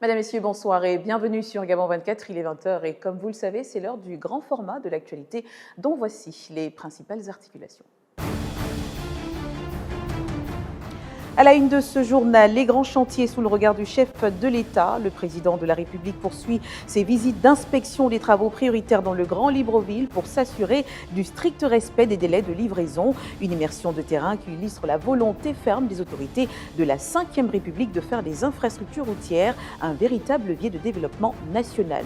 Mesdames, Messieurs, bonsoir et bienvenue sur Gabon 24, il est 20h et comme vous le savez, c'est l'heure du grand format de l'actualité dont voici les principales articulations. À la une de ce journal, les grands chantiers sous le regard du chef de l'État. Le président de la République poursuit ses visites d'inspection des travaux prioritaires dans le Grand Libreville pour s'assurer du strict respect des délais de livraison. Une immersion de terrain qui illustre la volonté ferme des autorités de la Ve République de faire des infrastructures routières un véritable levier de développement national.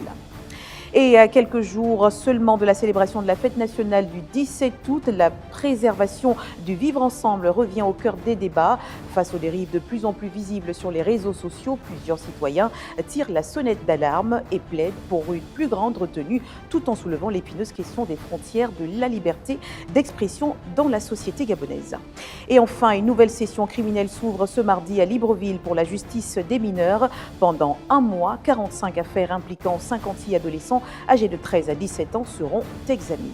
Et à quelques jours seulement de la célébration de la fête nationale du 17 août, la préservation du vivre ensemble revient au cœur des débats. Face aux dérives de plus en plus visibles sur les réseaux sociaux, plusieurs citoyens tirent la sonnette d'alarme et plaident pour une plus grande retenue, tout en soulevant l'épineuse question des frontières de la liberté d'expression dans la société gabonaise. Et enfin, une nouvelle session criminelle s'ouvre ce mardi à Libreville pour la justice des mineurs. Pendant un mois, 45 affaires impliquant 56 adolescents âgés de 13 à 17 ans seront examinés.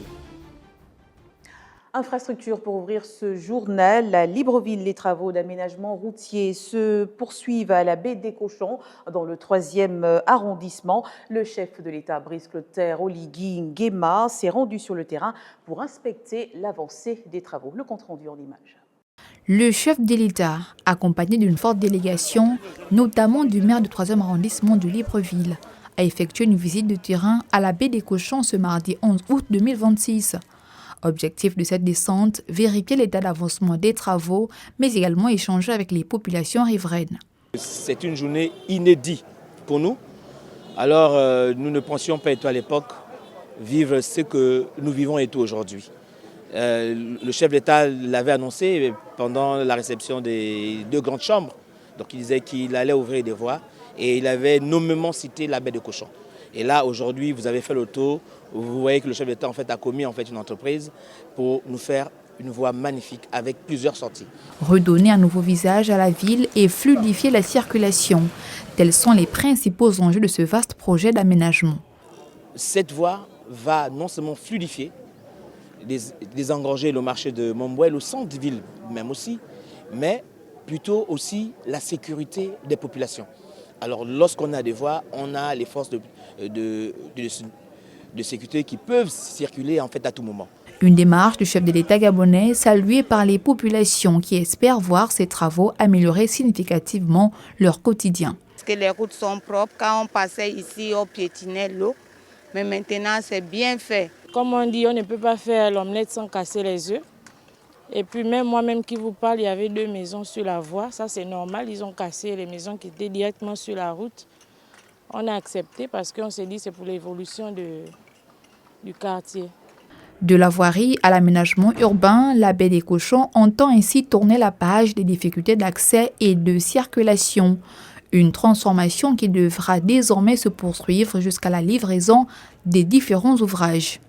Infrastructure pour ouvrir ce journal. À Libreville, les travaux d'aménagement routier se poursuivent à la baie des Cochons, dans le 3e arrondissement. Le chef de l'État, Brice Clotaire Oligui Nguema, s'est rendu sur le terrain pour inspecter l'avancée des travaux. Le compte-rendu en images. Le chef de l'État, accompagné d'une forte délégation, notamment du maire du 3e arrondissement de Libreville, a effectué une visite de terrain à la baie des Cochons ce mardi 11 août 2026. Objectif de cette descente, vérifier l'état d'avancement des travaux, mais également échanger avec les populations riveraines. C'est une journée inédite pour nous. Alors, nous ne pensions pas à l'époque vivre ce que nous vivons et tout aujourd'hui. Le chef d'État l'avait annoncé pendant la réception des 2 grandes chambres. Donc, il disait qu'il allait ouvrir des voies. Et il avait nommément cité la baie de Cochon. Et là, aujourd'hui, vous avez fait le tour. Vous voyez que le chef d'État a commis une entreprise pour nous faire une voie magnifique avec plusieurs sorties. Redonner un nouveau visage à la ville et fluidifier la circulation. Tels sont les principaux enjeux de ce vaste projet d'aménagement. Cette voie va non seulement fluidifier, désengorger le marché de Montbouel, le centre-ville même aussi, mais plutôt aussi la sécurité des populations. Alors lorsqu'on a des voies, on a les forces de sécurité qui peuvent circuler à tout moment. Une démarche du chef de l'État gabonais saluée par les populations qui espèrent voir ces travaux améliorer significativement leur quotidien. Parce que les routes sont propres, quand on passait ici, on piétinait l'eau, mais maintenant c'est bien fait. Comme on dit, on ne peut pas faire l'omelette sans casser les œufs. Et puis même moi-même qui vous parle, il y avait 2 maisons sur la voie. Ça c'est normal, ils ont cassé les maisons qui étaient directement sur la route. On a accepté parce qu'on s'est dit que c'est pour l'évolution du quartier. De la voirie à l'aménagement urbain, la baie des Cochons entend ainsi tourner la page des difficultés d'accès et de circulation. Une transformation qui devra désormais se poursuivre jusqu'à la livraison des différents ouvrages.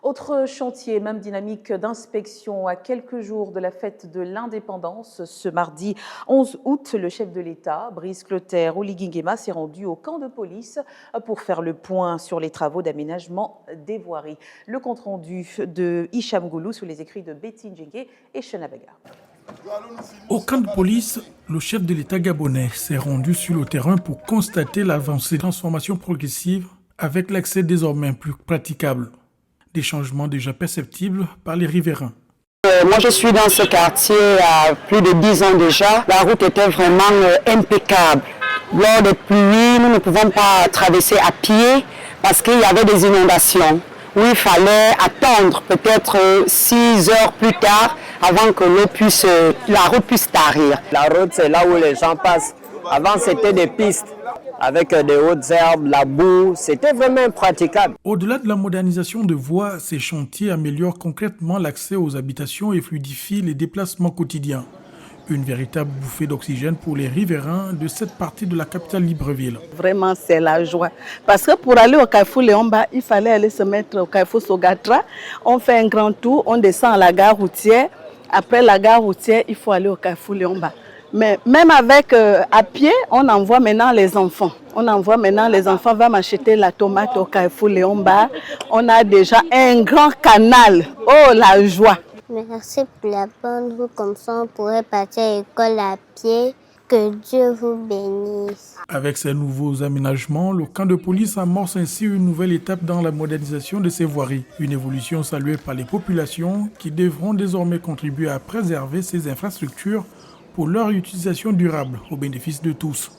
Autre chantier, même dynamique d'inspection à quelques jours de la fête de l'indépendance. Ce mardi 11 août, le chef de l'État, Brice Clotaire Oligui Nguema, s'est rendu au camp de police pour faire le point sur les travaux d'aménagement des voiries. Le compte-rendu de Hicham Goulou sous les écrits de Betty Ndjengue et Chenabaga. Au camp de police, le chef de l'État gabonais s'est rendu sur le terrain pour constater l'avancée de transformation progressive avec l'accès désormais plus praticable. Des changements déjà perceptibles par les riverains. Moi, je suis dans ce quartier à plus de 10 ans déjà. La route était vraiment impeccable. Lors des pluies, nous ne pouvons pas traverser à pied parce qu'il y avait des inondations où il fallait attendre peut-être 6 heures plus tard avant que la route puisse tarir. La route, c'est là où les gens passent. Avant, c'était des pistes avec des hautes herbes, la boue, c'était vraiment impraticable. Au-delà de la modernisation de voies, ces chantiers améliorent concrètement l'accès aux habitations et fluidifient les déplacements quotidiens. Une véritable bouffée d'oxygène pour les riverains de cette partie de la capitale Libreville. Vraiment, c'est la joie. Parce que pour aller au Carrefour Léomba, il fallait aller se mettre au Carrefour Sogatra. On fait un grand tour, on descend à la gare routière. Après la gare routière, il faut aller au Carrefour Léomba. Mais même avec à pied, on envoie maintenant les enfants. Va m'acheter la tomate au Carrefour Léomba. On a déjà un grand canal. Oh, la joie! Merci pour la bonne route, comme ça on pourrait partir à l'école à pied. Que Dieu vous bénisse. Avec ces nouveaux aménagements, le camp de police amorce ainsi une nouvelle étape dans la modernisation de ses voiries. Une évolution saluée par les populations qui devront désormais contribuer à préserver ces infrastructures pour leur utilisation durable au bénéfice de tous.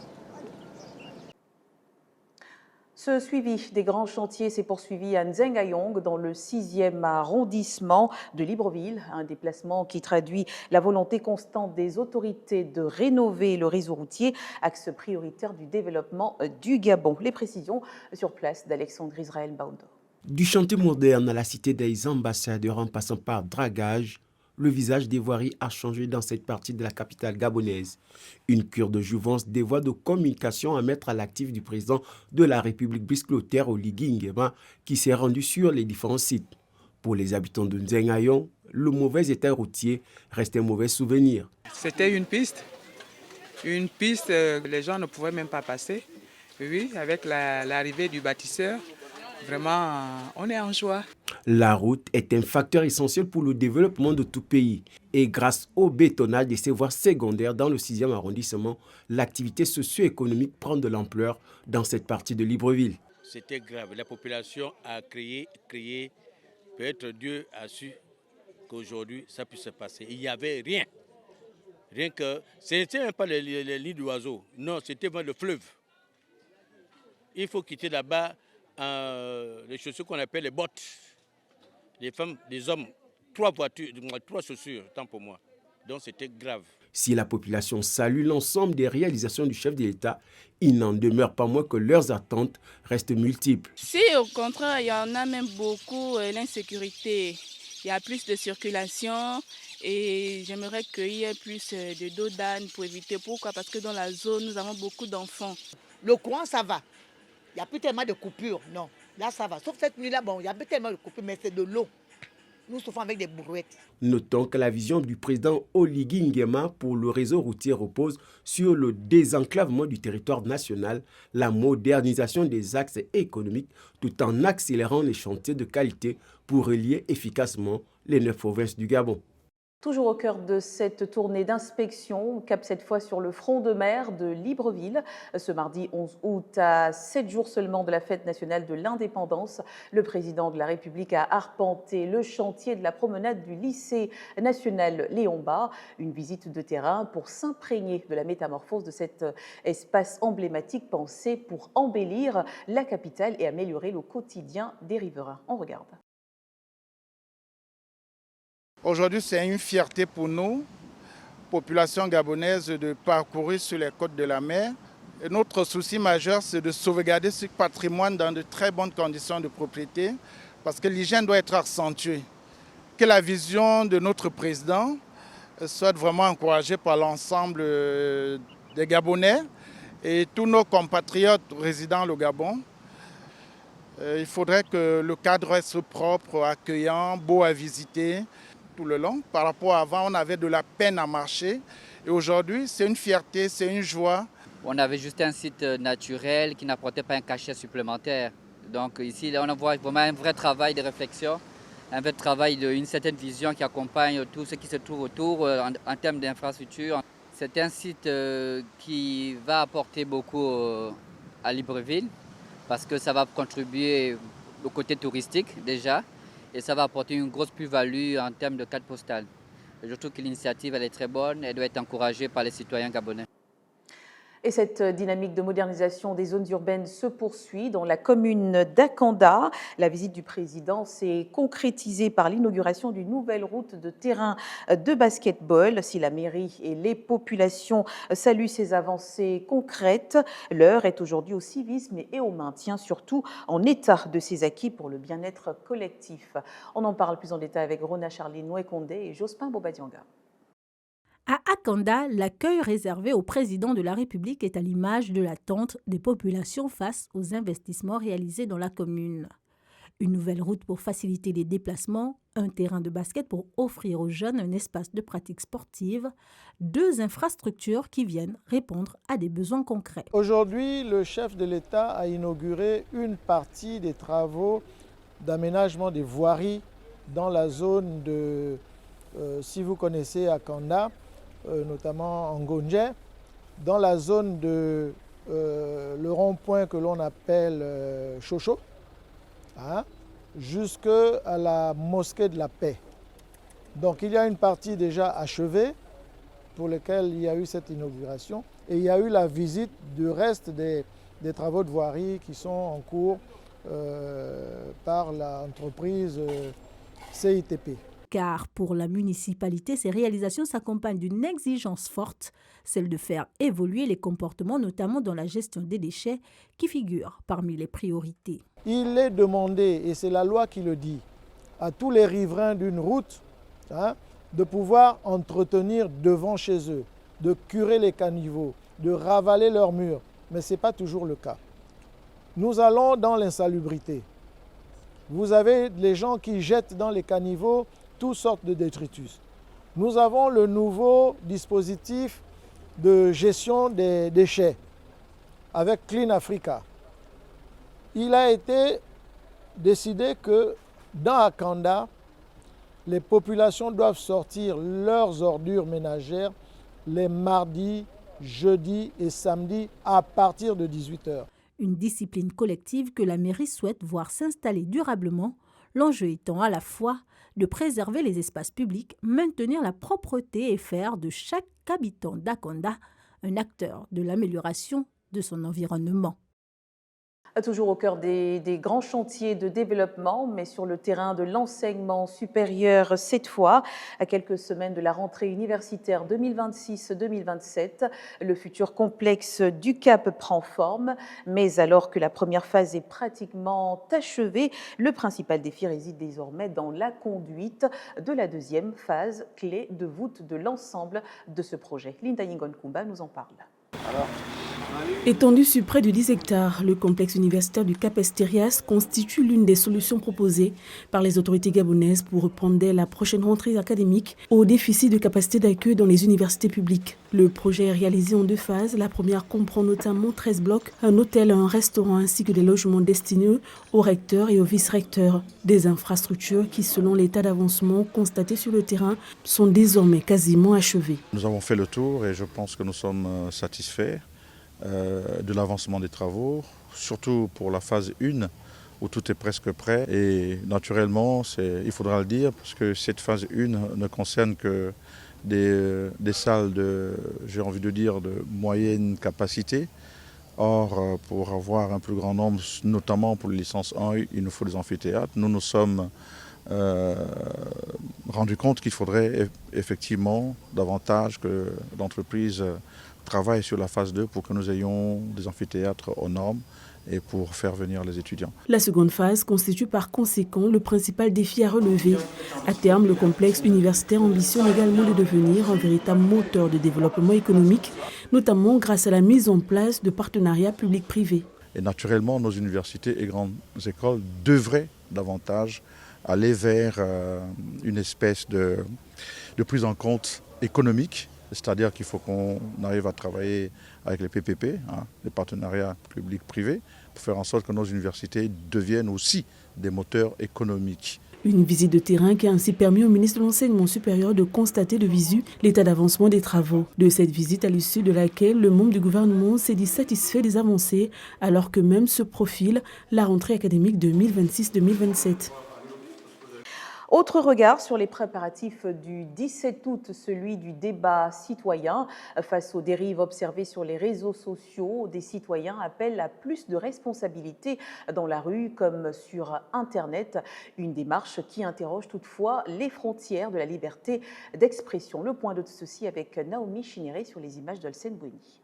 Ce suivi des grands chantiers s'est poursuivi à Nzengayong, dans le 6e arrondissement de Libreville. Un déplacement qui traduit la volonté constante des autorités de rénover le réseau routier, axe prioritaire du développement du Gabon. Les précisions sur place d'Alexandre Israël Baudo. Du chantier moderne à la cité des ambassadeurs en passant par dragage, le visage des voiries a changé dans cette partie de la capitale gabonaise. Une cure de jouvence des voies de communication à mettre à l'actif du président de la République Brice Clotaire Oligui Nguema qui s'est rendu sur les différents sites. Pour les habitants de Nzengayong, le mauvais état routier reste un mauvais souvenir. C'était une piste, les gens ne pouvaient même pas passer. Oui, avec l'arrivée du bâtisseur, vraiment, on est en joie. La route est un facteur essentiel pour le développement de tout pays. Et grâce au bétonnage de ses voies secondaires dans le 6e arrondissement, l'activité socio-économique prend de l'ampleur dans cette partie de Libreville. C'était grave. La population a crié. Peut-être Dieu a su qu'aujourd'hui, ça puisse se passer. Il n'y avait rien. Rien que... Ce n'était même pas les nids d'oiseaux. Non, c'était vraiment le fleuve. Il faut quitter là-bas les chaussures qu'on appelle les bottes. Les femmes, les hommes, 3 voitures, 3 chaussures, tant pour moi. Donc c'était grave. Si la population salue l'ensemble des réalisations du chef de l'État, il n'en demeure pas moins que leurs attentes restent multiples. Si au contraire, il y en a même beaucoup, l'insécurité. Il y a plus de circulation et j'aimerais qu'il y ait plus de dos d'âne pour éviter. Pourquoi? Parce que dans la zone, nous avons beaucoup d'enfants. Le courant, ça va. Il n'y a plus tellement de coupures, non. Là, ça va. Sauf cette nuit-là, bon, il y a plus tellement de coupures, mais c'est de l'eau. Nous souffrons avec des brouettes. Notons que la vision du président Oligui Nguema pour le réseau routier repose sur le désenclavement du territoire national, la modernisation des axes économiques, tout en accélérant les chantiers de qualité pour relier efficacement les 9 provinces du Gabon. Toujours au cœur de cette tournée d'inspection, cap cette fois sur le front de mer de Libreville. Ce mardi 11 août, à 7 jours seulement de la fête nationale de l'indépendance, le président de la République a arpenté le chantier de la promenade du lycée national Léon Bas. Une visite de terrain pour s'imprégner de la métamorphose de cet espace emblématique pensé pour embellir la capitale et améliorer le quotidien des riverains. On regarde. Aujourd'hui, c'est une fierté pour nous, population gabonaise, de parcourir sur les côtes de la mer. Et notre souci majeur, c'est de sauvegarder ce patrimoine dans de très bonnes conditions de propriété, parce que l'hygiène doit être accentuée. Que la vision de notre président soit vraiment encouragée par l'ensemble des Gabonais et tous nos compatriotes résidant au Gabon. Il faudrait que le cadre reste propre, accueillant, beau à visiter tout le long. Par rapport à avant, on avait de la peine à marcher. Et aujourd'hui, c'est une fierté, c'est une joie. On avait juste un site naturel qui n'apportait pas un cachet supplémentaire. Donc ici, là, on voit vraiment un vrai travail de réflexion, un vrai travail d'une certaine vision qui accompagne tout ce qui se trouve autour en termes d'infrastructure. C'est un site qui va apporter beaucoup à Libreville parce que ça va contribuer au côté touristique déjà. Et ça va apporter une grosse plus-value en termes de carte postale. Je trouve que l'initiative elle est très bonne, elle doit être encouragée par les citoyens gabonais. Et cette dynamique de modernisation des zones urbaines se poursuit dans la commune d'Akanda. La visite du président s'est concrétisée par l'inauguration d'une nouvelle route de terrain de basket-ball. Si la mairie et les populations saluent ces avancées concrètes, l'heure est aujourd'hui au civisme et au maintien, surtout en état de ses acquis pour le bien-être collectif. On en parle plus en détail avec Rona Charline Noué-Condé et Jospin Bobadianga. À Akanda, l'accueil réservé au président de la République est à l'image de l'attente des populations face aux investissements réalisés dans la commune. Une nouvelle route pour faciliter les déplacements, un terrain de basket pour offrir aux jeunes un espace de pratique sportive, 2 infrastructures qui viennent répondre à des besoins concrets. Aujourd'hui, le chef de l'État a inauguré une partie des travaux d'aménagement des voiries dans la zone de, si vous connaissez Akanda, notamment en Ngonje, dans la zone de le rond-point que l'on appelle Chocho, hein, jusqu'à la mosquée de la Paix. Donc il y a une partie déjà achevée pour laquelle il y a eu cette inauguration et il y a eu la visite du reste des travaux de voirie qui sont en cours par l'entreprise CITP. Car pour la municipalité, ces réalisations s'accompagnent d'une exigence forte, celle de faire évoluer les comportements, notamment dans la gestion des déchets, qui figure parmi les priorités. Il est demandé, et c'est la loi qui le dit, à tous les riverains d'une route, hein, de pouvoir entretenir devant chez eux, de curer les caniveaux, de ravaler leurs murs. Mais ce n'est pas toujours le cas. Nous allons dans l'insalubrité. Vous avez les gens qui jettent dans les caniveaux toutes sortes de détritus. Nous avons le nouveau dispositif de gestion des déchets avec Clean Africa. Il a été décidé que dans Akanda, les populations doivent sortir leurs ordures ménagères les mardis, jeudis et samedis à partir de 18h. Une discipline collective que la mairie souhaite voir s'installer durablement, l'enjeu étant à la fois de préserver les espaces publics, maintenir la propreté et faire de chaque habitant d'Akanda un acteur de l'amélioration de son environnement. Toujours au cœur des grands chantiers de développement, mais sur le terrain de l'enseignement supérieur cette fois. À quelques semaines de la rentrée universitaire 2026-2027, le futur complexe du Cap prend forme. Mais alors que la première phase est pratiquement achevée, le principal défi réside désormais dans la conduite de la deuxième phase, clé de voûte de l'ensemble de ce projet. Linda Ngonkumba nous en parle. Étendu sur près de 10 hectares, le complexe universitaire du Cap Esterias constitue l'une des solutions proposées par les autorités gabonaises pour répondre dès la prochaine rentrée académique au déficit de capacité d'accueil dans les universités publiques. Le projet est réalisé en 2 phases. La première comprend notamment 13 blocs, un hôtel, un restaurant ainsi que des logements destinés aux recteurs et aux vice-recteurs. Des infrastructures qui, selon l'état d'avancement constaté sur le terrain, sont désormais quasiment achevées. Nous avons fait le tour et je pense que nous sommes satisfaits de l'avancement des travaux, surtout pour la phase 1 où tout est presque prêt. Et naturellement, il faudra le dire, parce que cette phase 1 ne concerne que des salles j'ai envie de dire, de moyenne capacité. Or, pour avoir un plus grand nombre, notamment pour les licences 1, il nous faut des amphithéâtres. Nous nous sommes rendus compte qu'il faudrait effectivement davantage que l'entreprise travaille sur la phase 2 pour que nous ayons des amphithéâtres aux normes et pour faire venir les étudiants. La seconde phase constitue par conséquent le principal défi à relever. À terme, le complexe universitaire ambitionne également de devenir un véritable moteur de développement économique, notamment grâce à la mise en place de partenariats publics-privés. Et naturellement, nos universités et grandes écoles devraient davantage aller vers une espèce de prise en compte économique. C'est-à-dire qu'il faut qu'on arrive à travailler avec les PPP, les partenariats publics-privés, pour faire en sorte que nos universités deviennent aussi des moteurs économiques. Une visite de terrain qui a ainsi permis au ministre de l'Enseignement supérieur de constater de visu l'état d'avancement des travaux. De cette visite à l'issue de laquelle le membre du gouvernement s'est dit satisfait des avancées, alors que même se profile la rentrée académique 2026-2027. Autre regard sur les préparatifs du 17 août, celui du débat citoyen. Face aux dérives observées sur les réseaux sociaux, des citoyens appellent à plus de responsabilité dans la rue comme sur Internet. Une démarche qui interroge toutefois les frontières de la liberté d'expression. Le point de ceci avec Naomi Chinéré sur les images d'Olsen Bouini.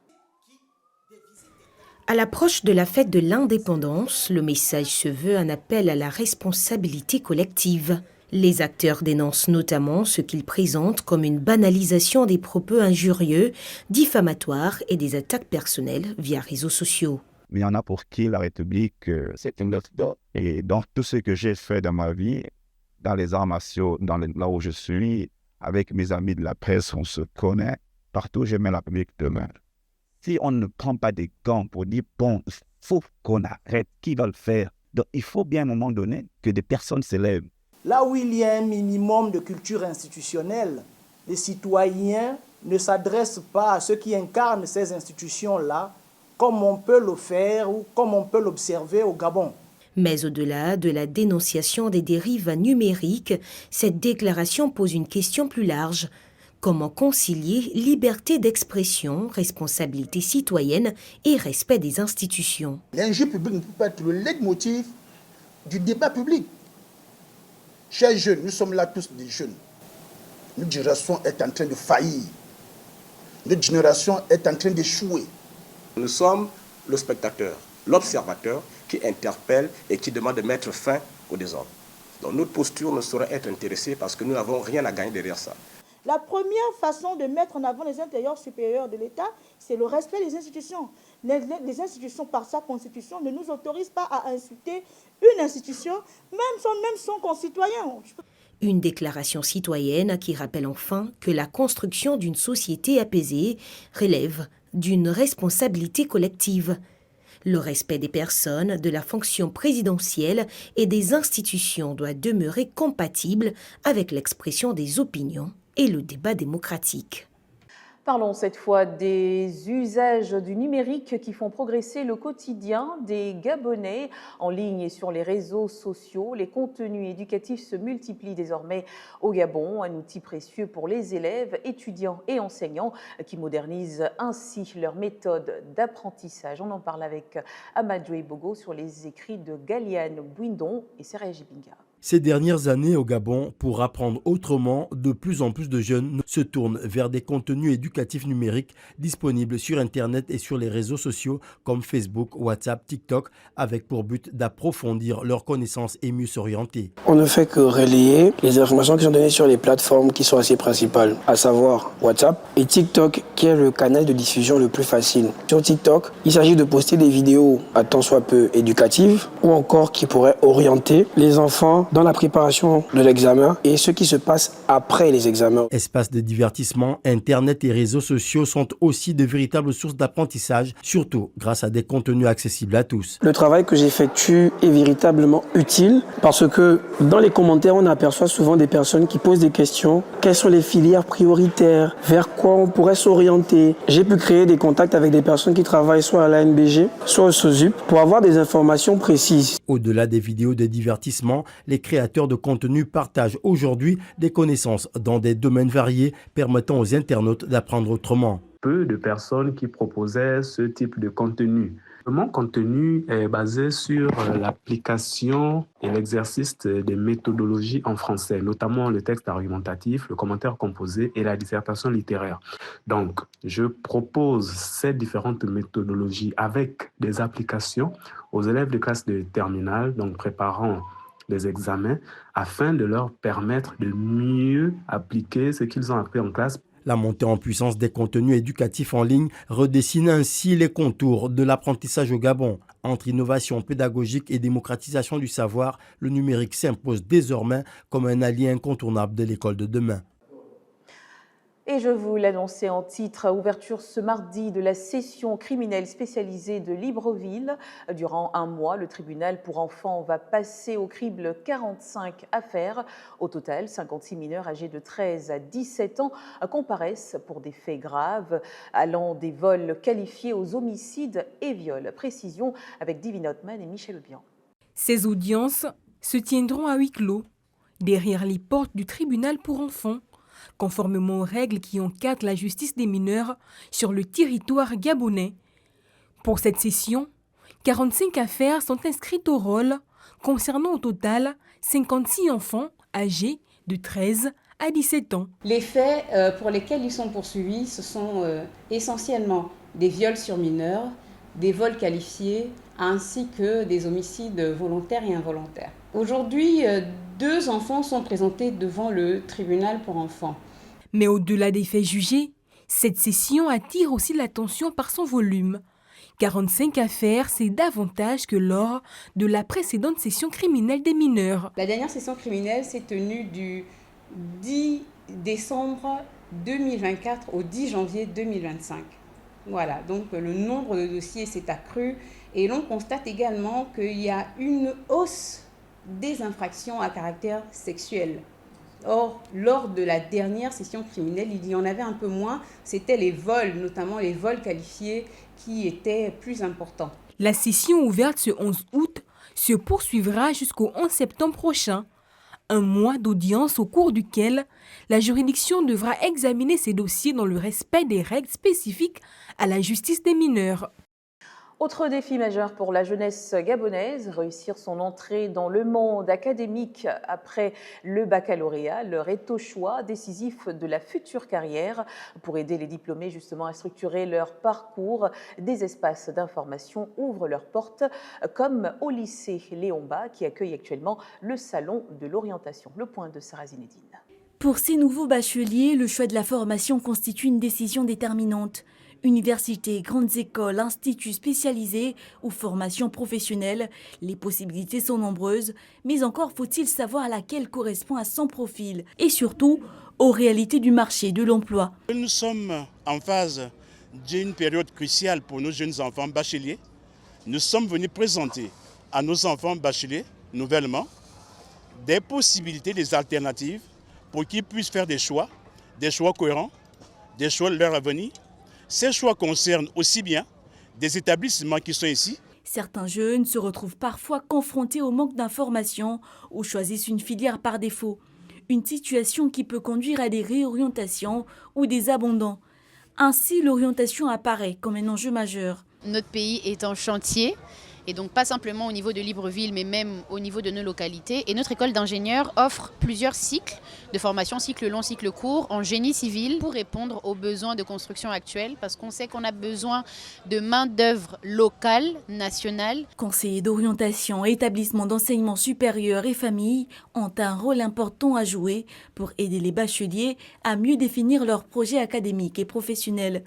À l'approche de la fête de l'indépendance, le message se veut un appel à la responsabilité collective. Les acteurs dénoncent notamment ce qu'ils présentent comme une banalisation des propos injurieux, diffamatoires et des attaques personnelles via réseaux sociaux. Mais il y en a pour qui la République, c'est une œuvre d'art. Et dans tout ce que j'ai fait dans ma vie, dans les arts martiaux, là où je suis, avec mes amis de la presse, on se connaît. Partout, je mets la République de main. Si on ne prend pas des gants pour dire, bon, il faut qu'on arrête, qui va le faire? Donc, il faut bien à un moment donné que des personnes s'élèvent. Là où il y a un minimum de culture institutionnelle, les citoyens ne s'adresse pas à ceux qui incarnent ces institutions-là comme on peut le faire ou comme on peut l'observer au Gabon. Mais au-delà de la dénonciation des dérives numériques, cette déclaration pose une question plus large. Comment concilier liberté d'expression, responsabilité citoyenne et respect des institutions? L'enjeu public ne peut pas être le leitmotiv du débat public. Chers jeunes, nous sommes là tous des jeunes. Notre génération est en train de faillir. Notre génération est en train d'échouer. Nous sommes le spectateur, l'observateur qui interpelle et qui demande de mettre fin au désordre. Donc notre posture ne saurait être intéressée parce que nous n'avons rien à gagner derrière ça. La première façon de mettre en avant les intérieurs supérieurs de l'État, c'est le respect des institutions. Les institutions, par sa constitution, ne nous autorisent pas à insulter une institution, même son concitoyen. Une déclaration citoyenne qui rappelle enfin que la construction d'une société apaisée relève d'une responsabilité collective. Le respect des personnes, de la fonction présidentielle et des institutions doit demeurer compatible avec l'expression des opinions et le débat démocratique. Parlons cette fois des usages du numérique qui font progresser le quotidien des Gabonais. En ligne et sur les réseaux sociaux, les contenus éducatifs se multiplient désormais au Gabon, un outil précieux pour les élèves, étudiants et enseignants qui modernisent ainsi leur méthode d'apprentissage. On en parle avec Amadou Bogo sur les écrits de Galiane Bouindon et Serge Jibinga. Ces dernières années au Gabon, pour apprendre autrement, de plus en plus de jeunes se tournent vers des contenus éducatifs numériques disponibles sur Internet et sur les réseaux sociaux comme Facebook, WhatsApp, TikTok, avec pour but d'approfondir leurs connaissances et mieux s'orienter. On ne fait que relayer les informations qui sont données sur les plateformes qui sont assez principales, à savoir WhatsApp et TikTok, qui est le canal de diffusion le plus facile. Sur TikTok, il s'agit de poster des vidéos à tant soit peu éducatives ou encore qui pourraient orienter les enfants dans la préparation de l'examen et ce qui se passe après les examens. Espaces de divertissement, Internet et réseaux sociaux sont aussi de véritables sources d'apprentissage, surtout grâce à des contenus accessibles à tous. Le travail que j'effectue est véritablement utile parce que dans les commentaires, on aperçoit souvent des personnes qui posent des questions. Quelles sont les filières prioritaires? Vers quoi on pourrait s'orienter? J'ai pu créer des contacts avec des personnes qui travaillent soit à l'ANBG, soit au SOSUP pour avoir des informations précises. Au-delà des vidéos de divertissement, les créateurs de contenu partagent aujourd'hui des connaissances dans des domaines variés permettant aux internautes d'apprendre autrement. Peu de personnes qui proposaient ce type de contenu. Mon contenu est basé sur l'application et l'exercice des méthodologies en français, notamment le texte argumentatif, le commentaire composé et la dissertation littéraire. Donc, je propose ces différentes méthodologies avec des applications aux élèves de classe de terminale, donc préparant des examens, afin de leur permettre de mieux appliquer ce qu'ils ont appris en classe. La montée en puissance des contenus éducatifs en ligne redessine ainsi les contours de l'apprentissage au Gabon. Entre innovation pédagogique et démocratisation du savoir, le numérique s'impose désormais comme un allié incontournable de l'école de demain. Et je vous l'annonçais en titre, ouverture ce mardi de la session criminelle spécialisée de Libreville. Durant un mois, le tribunal pour enfants va passer au crible 45 affaires. Au total, 56 mineurs âgés de 13 à 17 ans comparaissent pour des faits graves, allant des vols qualifiés aux homicides et viols. Précision avec Divine Hotman et Michel Bian. Ces audiences se tiendront à huis clos, derrière les portes du tribunal pour enfants, conformément aux règles qui encadrent la justice des mineurs sur le territoire gabonais. Pour cette session, 45 affaires sont inscrites au rôle, concernant au total 56 enfants âgés de 13 à 17 ans. Les faits pour lesquels ils sont poursuivis, ce sont essentiellement des viols sur mineurs, des vols qualifiés, ainsi que des homicides volontaires et involontaires. Aujourd'hui, 2 enfants sont présentés devant le tribunal pour enfants. Mais au-delà des faits jugés, cette session attire aussi l'attention par son volume. 45 affaires, c'est davantage que lors de la précédente session criminelle des mineurs. La dernière session criminelle s'est tenue du 10 décembre 2024 au 10 janvier 2025. Voilà, donc le nombre de dossiers s'est accru et l'on constate également qu'il y a une hausse des infractions à caractère sexuel. Or, lors de la dernière session criminelle, il y en avait un peu moins. C'était les vols, notamment les vols qualifiés, qui étaient plus importants. La session ouverte ce 11 août se poursuivra jusqu'au 11 septembre prochain. Un mois d'audience au cours duquel la juridiction devra examiner ces dossiers dans le respect des règles spécifiques à la justice des mineurs. Autre défi majeur pour la jeunesse gabonaise, réussir son entrée dans le monde académique après le baccalauréat. L'heure est au choix décisif de la future carrière. Pour aider les diplômés justement à structurer leur parcours, des espaces d'information ouvrent leurs portes, comme au lycée Léon Bas qui accueille actuellement le salon de l'orientation. Le point de Sarah Zinedine. Pour ces nouveaux bacheliers, le choix de la formation constitue une décision déterminante. Universités, grandes écoles, instituts spécialisés ou formations professionnelles, les possibilités sont nombreuses, mais encore faut-il savoir laquelle correspond à son profil et surtout aux réalités du marché de l'emploi. Nous sommes en phase d'une période cruciale pour nos jeunes enfants bacheliers. Nous sommes venus présenter à nos enfants bacheliers, nouvellement, des possibilités, des alternatives pour qu'ils puissent faire des choix cohérents, des choix de leur avenir. Ces choix concernent aussi bien des établissements qui sont ici. Certains jeunes se retrouvent parfois confrontés au manque d'informations ou choisissent une filière par défaut. Une situation qui peut conduire à des réorientations ou des abandons. Ainsi, l'orientation apparaît comme un enjeu majeur. Notre pays est en chantier. Et donc pas simplement au niveau de Libreville, mais même au niveau de nos localités. Et notre école d'ingénieurs offre plusieurs cycles de formation, cycle long, cycle court, en génie civil, pour répondre aux besoins de construction actuels, parce qu'on sait qu'on a besoin de main-d'œuvre locale, nationale. Conseillers d'orientation, établissements d'enseignement supérieur et familles ont un rôle important à jouer pour aider les bacheliers à mieux définir leurs projets académiques et professionnels.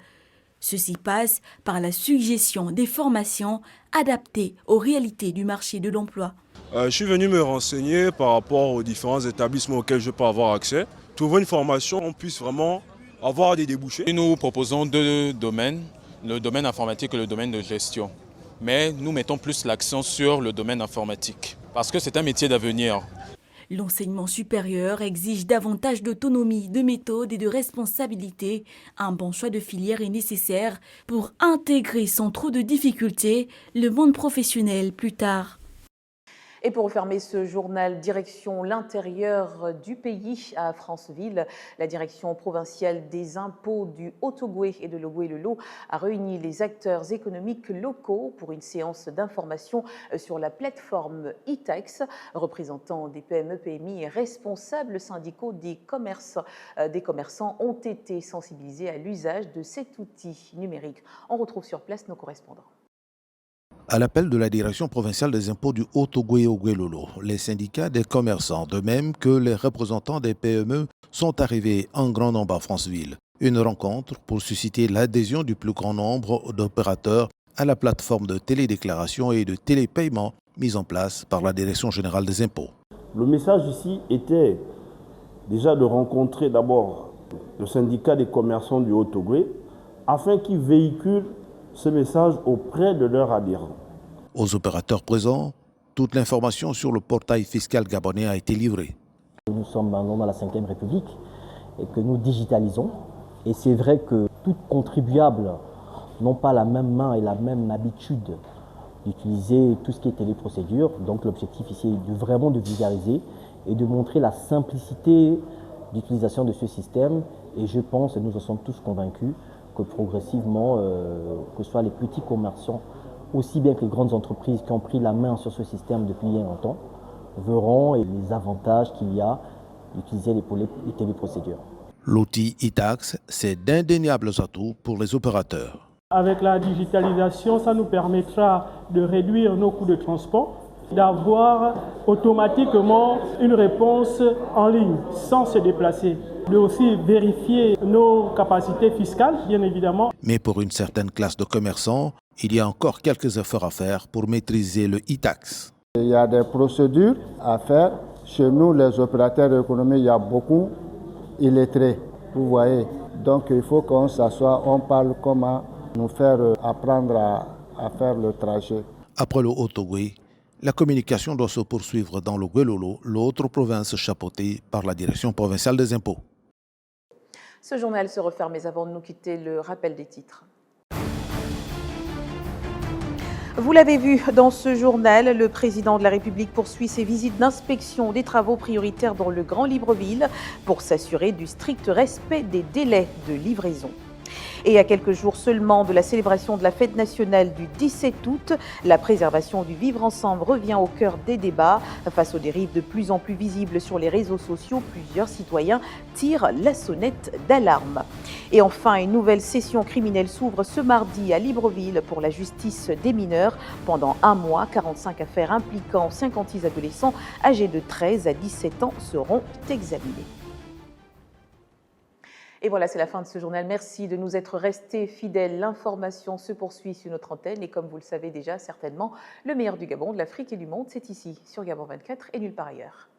Ceci passe par la suggestion des formations adaptées aux réalités du marché de l'emploi. Je suis venu me renseigner par rapport aux différents établissements auxquels je peux avoir accès. Trouver une formation, on puisse vraiment avoir des débouchés. Nous proposons deux domaines, le domaine informatique et le domaine de gestion. Mais nous mettons plus l'accent sur le domaine informatique parce que c'est un métier d'avenir. L'enseignement supérieur exige davantage d'autonomie, de méthode et de responsabilité. Un bon choix de filière est nécessaire pour intégrer sans trop de difficultés le monde professionnel plus tard. Et pour refermer ce journal, direction l'intérieur du pays à Franceville, la direction provinciale des impôts du Haut-Ogooué et de l'Ogooué-le-Lot a réuni les acteurs économiques locaux pour une séance d'information sur la plateforme e-tax. Représentants des PME, PMI et responsables syndicaux des commerçants ont été sensibilisés à l'usage de cet outil numérique. On retrouve sur place nos correspondants. À l'appel de la direction provinciale des impôts du Haut-Ogooué-Ogooué-le-Lot, les syndicats des commerçants, de même que les représentants des PME, sont arrivés en grand nombre à Franceville. Une rencontre pour susciter l'adhésion du plus grand nombre d'opérateurs à la plateforme de télédéclaration et de télépaiement mise en place par la Direction générale des impôts. Le message ici était déjà de rencontrer d'abord le syndicat des commerçants du Haut-Ogooué afin qu'ils véhiculent ce message auprès de leurs adhérents. Aux opérateurs présents, toute l'information sur le portail fiscal gabonais a été livrée. Nous sommes maintenant dans la 5e République et que nous digitalisons. Et c'est vrai que tout contribuable n'ont pas la même main et la même habitude d'utiliser tout ce qui est téléprocédure. Donc l'objectif ici est vraiment de vulgariser et de montrer la simplicité d'utilisation de ce système. Et je pense, et nous en sommes tous convaincus, que progressivement, que ce soit les petits commerçants, aussi bien que les grandes entreprises qui ont pris la main sur ce système depuis bien longtemps, verront les avantages qu'il y a d'utiliser les téléprocédures. L'outil e-tax, c'est d'indéniables atouts pour les opérateurs. Avec la digitalisation, ça nous permettra de réduire nos coûts de transport, d'avoir automatiquement une réponse en ligne sans se déplacer, de aussi vérifier nos capacités fiscales, bien évidemment. Mais pour une certaine classe de commerçants, il y a encore quelques efforts à faire pour maîtriser le e-tax. Il y a des procédures à faire. Chez nous, les opérateurs économiques, il y a beaucoup illettrés, vous voyez. Donc il faut qu'on s'assoie, on parle comment nous faire apprendre à faire le trajet. Après le Haut-Ogooué, La communication doit se poursuivre dans le Guelolo, l'autre province chapeautée par la Direction provinciale des impôts. Ce journal se referme, mais avant de nous quitter, le rappel des titres. Vous l'avez vu dans ce journal, le président de la République poursuit ses visites d'inspection des travaux prioritaires dans le Grand Libreville pour s'assurer du strict respect des délais de livraison. Et à quelques jours seulement de la célébration de la fête nationale du 17 août, la préservation du vivre ensemble revient au cœur des débats. Face aux dérives de plus en plus visibles sur les réseaux sociaux, plusieurs citoyens tirent la sonnette d'alarme. Et enfin, une nouvelle session criminelle s'ouvre ce mardi à Libreville pour la justice des mineurs. Pendant un mois, 45 affaires impliquant 56 adolescents âgés de 13 à 17 ans seront examinées. Et voilà, c'est la fin de ce journal. Merci de nous être restés fidèles. L'information se poursuit sur notre antenne. Et comme vous le savez déjà certainement, le meilleur du Gabon, de l'Afrique et du monde, c'est ici, sur Gabon 24 et nulle part ailleurs.